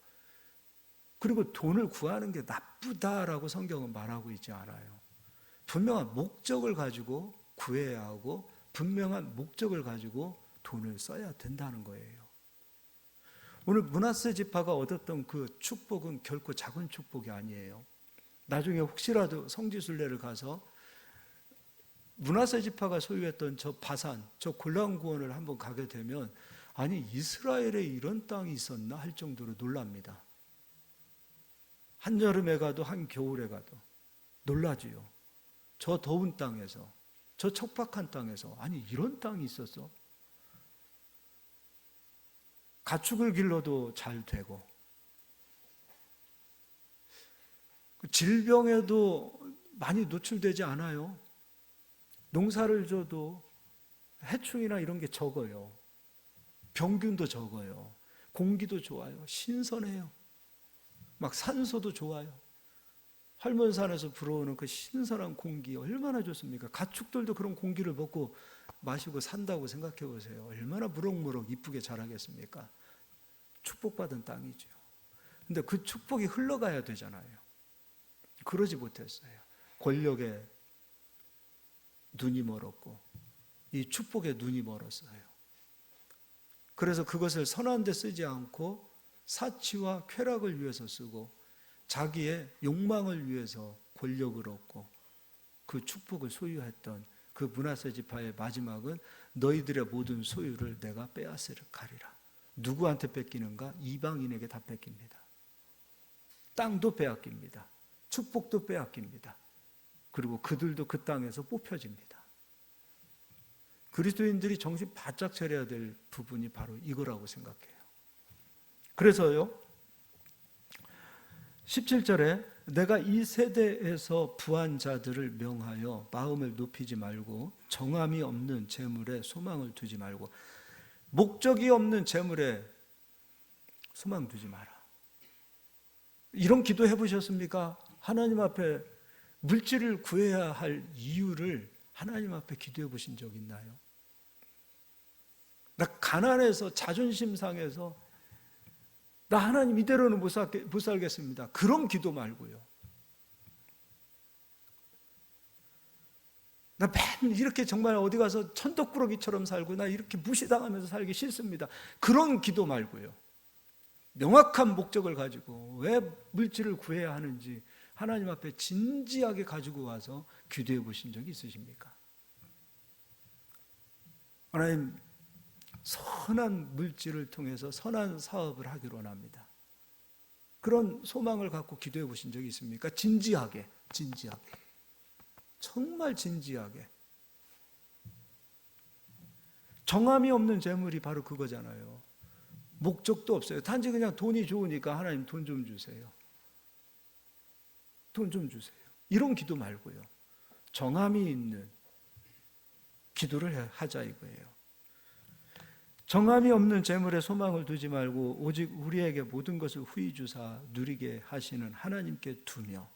그리고 돈을 구하는 게 나쁘다라고 성경은 말하고 있지 않아요. 분명한 목적을 가지고 구해야 하고 분명한 목적을 가지고 돈을 써야 된다는 거예요. 오늘 므낫세 지파가 얻었던 그 축복은 결코 작은 축복이 아니에요. 나중에 혹시라도 성지순례를 가서 므낫세 지파가 소유했던 저 바산, 저 골란 구원을 한번 가게 되면 아니 이스라엘에 이런 땅이 있었나 할 정도로 놀랍니다. 한여름에 가도 한겨울에 가도 놀라지요. 저 더운 땅에서, 저 척박한 땅에서 아니 이런 땅이 있었어? 가축을 길러도 잘 되고 질병에도 많이 노출되지 않아요. 농사를 져도 해충이나 이런 게 적어요. 병균도 적어요. 공기도 좋아요. 신선해요. 막 산소도 좋아요. 할몬산에서 불어오는 그 신선한 공기 얼마나 좋습니까? 가축들도 그런 공기를 먹고 마시고 산다고 생각해 보세요. 얼마나 무럭무럭 이쁘게 자라겠습니까? 축복받은 땅이죠. 근데 그 축복이 흘러가야 되잖아요. 그러지 못했어요. 권력에 눈이 멀었고 이 축복에 눈이 멀었어요. 그래서 그것을 선한 데 쓰지 않고 사치와 쾌락을 위해서 쓰고 자기의 욕망을 위해서 권력을 얻고 그 축복을 소유했던 그 므낫세 지파의 마지막은 너희들의 모든 소유를 내가 빼앗으리라. 누구한테 뺏기는가? 이방인에게 다 뺏깁니다. 땅도 빼앗깁니다. 축복도 빼앗깁니다. 그리고 그들도 그 땅에서 뽑혀집니다. 그리스도인들이 정신 바짝 차려야 될 부분이 바로 이거라고 생각해요. 그래서요 17절에 내가 이 세대에서 부한 자들을 명하여 마음을 높이지 말고 정함이 없는 재물에 소망을 두지 말고, 목적이 없는 재물에 소망 두지 마라. 이런 기도 해보셨습니까? 하나님 앞에 물질을 구해야 할 이유를 하나님 앞에 기도해 보신 적 있나요? 나 가난해서 자존심 상해서 나 하나님 이대로는 못 살겠습니다. 그런 기도 말고요. 나 맨 이렇게 정말 어디 가서 천덕꾸러기처럼 살고 나 이렇게 무시당하면서 살기 싫습니다. 그런 기도 말고요. 명확한 목적을 가지고 왜 물질을 구해야 하는지 하나님 앞에 진지하게 가지고 와서 기도해 보신 적이 있으십니까? 하나님, 선한 물질을 통해서 선한 사업을 하기로 원합니다. 그런 소망을 갖고 기도해 보신 적이 있습니까? 진지하게, 정말 진지하게. 정함이 없는 재물이 바로 그거잖아요. 목적도 없어요. 단지 그냥 돈이 좋으니까 하나님 돈 좀 주세요. 돈 좀 주세요. 이런 기도 말고요. 정함이 있는 기도를 하자 이거예요. 정함이 없는 재물에 소망을 두지 말고 오직 우리에게 모든 것을 후히 주사 누리게 하시는 하나님께 두며,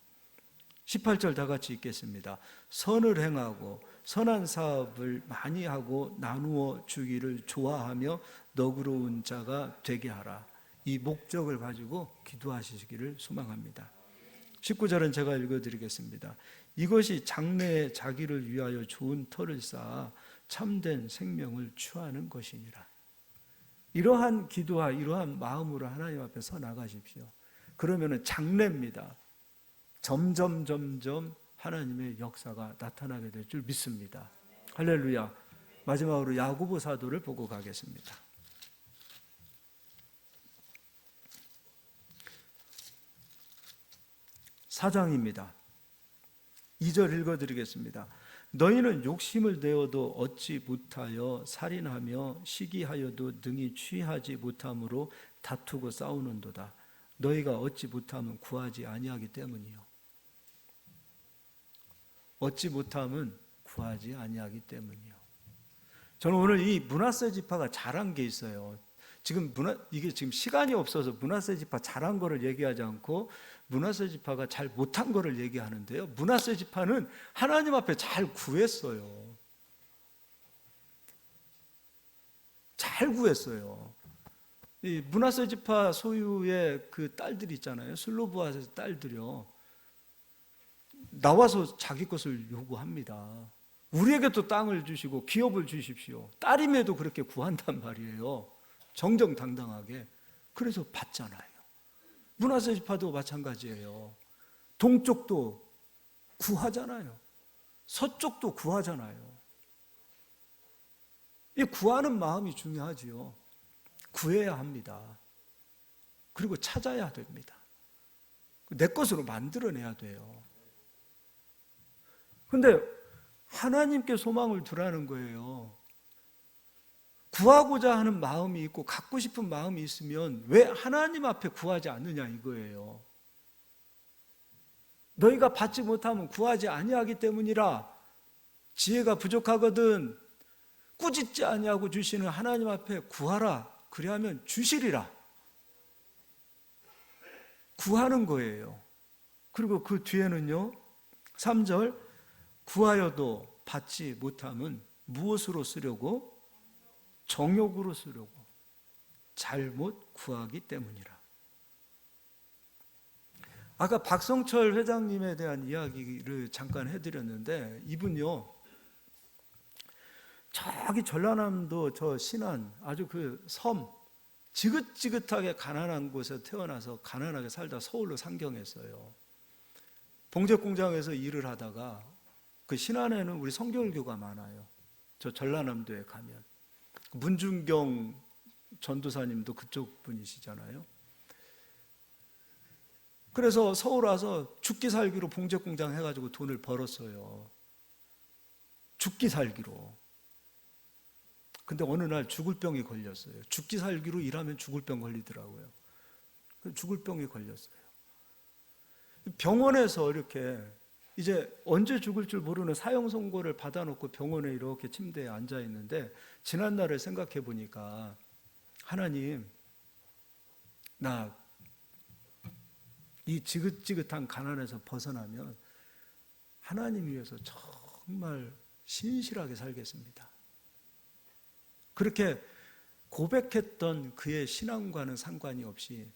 18절 다 같이 읽겠습니다. 선을 행하고 선한 사업을 많이 하고 나누어 주기를 좋아하며 너그러운 자가 되게 하라. 이 목적을 가지고 기도하시기를 소망합니다. 19절은 제가 읽어드리겠습니다. 이것이 장래에 자기를 위하여 좋은 터를 쌓아 참된 생명을 취하는 것이니라. 이러한 기도와 이러한 마음으로 하나님 앞에 서 나가십시오. 그러면 장래입니다. 점점 하나님의 역사가 나타나게 될 줄 믿습니다. 할렐루야. 마지막으로 야고보 사도를 보고 가겠습니다. 4장입니다. 2절 읽어드리겠습니다. 너희는 욕심을 내어도 얻지 못하여 살인하며 시기하여도 능히 취하지 못함으로 다투고 싸우는도다. 너희가 얻지 못하면 구하지 아니하기 때문이요. 얻지 못하면 구하지 아니하기 때문이요. 저는 오늘 이 므낫세 지파가 잘한 게 있어요. 이게 지금 시간이 없어서 므낫세 지파 잘한 거를 얘기하지 않고 므낫세 지파가 잘 못한 거를 얘기하는데요. 므낫세 지파는 하나님 앞에 잘 구했어요. 잘 구했어요. 이 므낫세 지파 소유의 그 딸들 있잖아요. 슬로브앗의 딸들이요. 나와서 자기 것을 요구합니다. 우리에게 또 땅을 주시고 기업을 주십시오. 딸임에도 그렇게 구한단 말이에요. 정정당당하게. 그래서 받잖아요. 므낫세 지파도 마찬가지예요. 동쪽도 구하잖아요. 서쪽도 구하잖아요. 이 구하는 마음이 중요하지요. 구해야 합니다. 그리고 찾아야 됩니다. 내 것으로 만들어내야 돼요. 근데 하나님께 소망을 두라는 거예요. 구하고자 하는 마음이 있고 갖고 싶은 마음이 있으면 왜 하나님 앞에 구하지 않느냐 이거예요. 너희가 받지 못하면 구하지 아니하기 때문이라. 지혜가 부족하거든 꾸짖지 아니하고 주시는 하나님 앞에 구하라. 그리하면 주시리라. 구하는 거예요. 그리고 그 뒤에는요 3절 구하여도 받지 못함은 무엇으로 쓰려고? 정욕으로 쓰려고. 잘못 구하기 때문이라. 아까 박성철 회장님에 대한 이야기를 잠깐 해드렸는데 이분요 저기 전라남도 저 신안 아주 그 섬 지긋지긋하게 가난한 곳에 태어나서 가난하게 살다 서울로 상경했어요. 봉제공장에서 일을 하다가 그 신안에는 우리 성결교가 많아요. 저 전라남도에 가면 문준경 전도사님도 그쪽 분이시잖아요. 그래서 서울 와서 죽기 살기로 봉제공장 해가지고 돈을 벌었어요. 죽기 살기로. 근데 어느 날 죽을 병이 걸렸어요. 죽기 살기로 일하면 죽을 병 걸리더라고요. 죽을 병이 걸렸어요. 병원에서 이렇게 이제 언제 죽을 줄 모르는 사형 선고를 받아놓고 병원에 이렇게 침대에 앉아 있는데 지난날을 생각해 보니까 하나님, 나 이 지긋지긋한 가난에서 벗어나면 하나님 위해서 정말 신실하게 살겠습니다. 그렇게 고백했던 그의 신앙과는 상관이 없이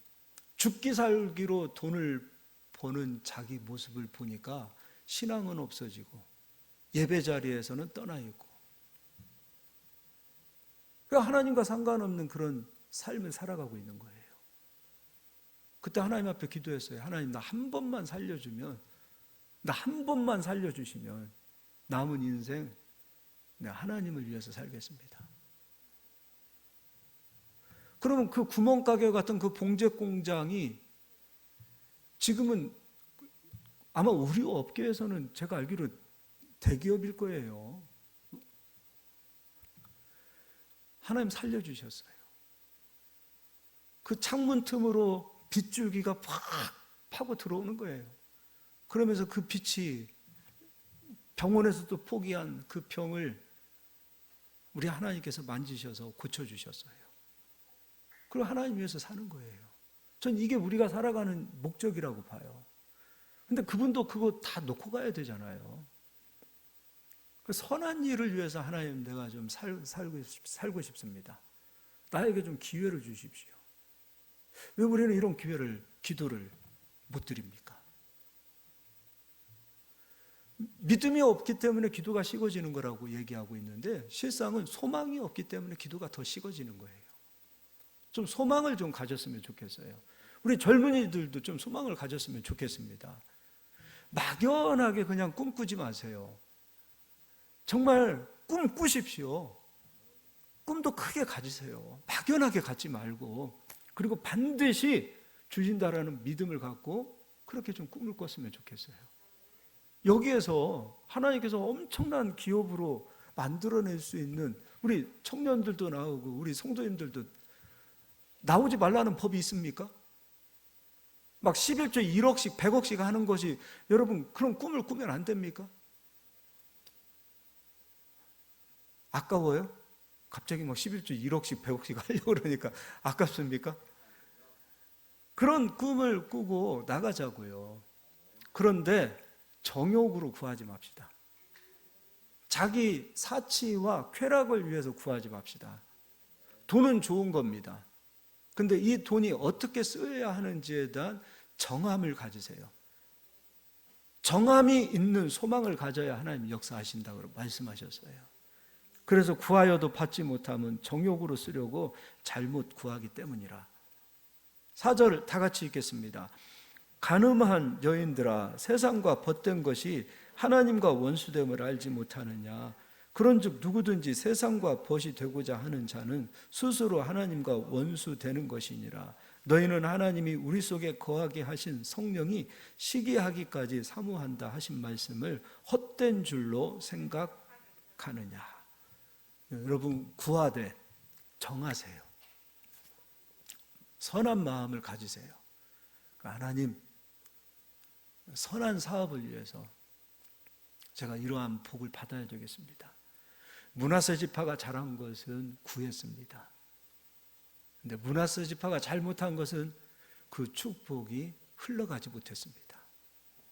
죽기 살기로 돈을 버는 자기 모습을 보니까 신앙은 없어지고 예배 자리에서는 떠나 있고 하나님과 상관없는 그런 삶을 살아가고 있는 거예요. 그때 하나님 앞에 기도했어요. 하나님 나 한 번만 살려주면, 나 한 번만 살려주시면 남은 인생 내가 하나님을 위해서 살겠습니다. 그러면 그 구멍가게 같은 그 봉제 공장이 지금은 아마 우리 업계에서는 제가 알기로 대기업일 거예요. 하나님 살려주셨어요. 그 창문 틈으로 빗줄기가 팍 파고 들어오는 거예요. 그러면서 그 빛이 병원에서도 포기한 그 병을 우리 하나님께서 만지셔서 고쳐주셨어요. 그리고 하나님 위해서 사는 거예요. 전 이게 우리가 살아가는 목적이라고 봐요. 근데 그분도 그거 다 놓고 가야 되잖아요. 그 선한 일을 위해서 하나님 내가 좀 살고 싶습니다. 나에게 좀 기회를 주십시오. 왜 우리는 이런 기도를 못 드립니까? 믿음이 없기 때문에 기도가 식어지는 거라고 얘기하고 있는데 실상은 소망이 없기 때문에 기도가 더 식어지는 거예요. 좀 소망을 좀 가졌으면 좋겠어요. 우리 젊은이들도 좀 소망을 가졌으면 좋겠습니다. 막연하게 그냥 꿈꾸지 마세요. 정말 꿈 꾸십시오. 꿈도 크게 가지세요. 막연하게 갖지 말고, 그리고 반드시 주신다라는 믿음을 갖고 그렇게 좀 꿈을 꿨으면 좋겠어요. 여기에서 하나님께서 엄청난 기업으로 만들어낼 수 있는 우리 청년들도 나오고 우리 성도님들도 나오지 말라는 법이 있습니까? 막 11조 1억씩 100억씩 하는 것이, 여러분 그런 꿈을 꾸면 안 됩니까? 아까워요? 갑자기 막 11조 1억씩 100억씩 하려고 그러니까 아깝습니까? 그런 꿈을 꾸고 나가자고요. 그런데 정욕으로 구하지 맙시다. 자기 사치와 쾌락을 위해서 구하지 맙시다. 돈은 좋은 겁니다. 근데 이 돈이 어떻게 쓰여야 하는지에 대한 정함을 가지세요. 정함이 있는 소망을 가져야 하나님 역사하신다고 말씀하셨어요. 그래서 구하여도 받지 못하면 정욕으로 쓰려고 잘못 구하기 때문이라. 4절 다 같이 읽겠습니다. 간음한 여인들아, 세상과 벗된 것이 하나님과 원수됨을 알지 못하느냐. 그런즉 누구든지 세상과 벗이 되고자 하는 자는 스스로 하나님과 원수되는 것이니라. 너희는 하나님이 우리 속에 거하게 하신 성령이 시기하기까지 사모한다 하신 말씀을 헛된 줄로 생각하느냐. 여러분, 구하되 정하세요. 선한 마음을 가지세요. 하나님, 선한 사업을 위해서 제가 이러한 복을 받아야 되겠습니다. 므낫세 지파가 잘한 것은 구했습니다. 근데 므낫세 지파가 잘못한 것은 그 축복이 흘러가지 못했습니다.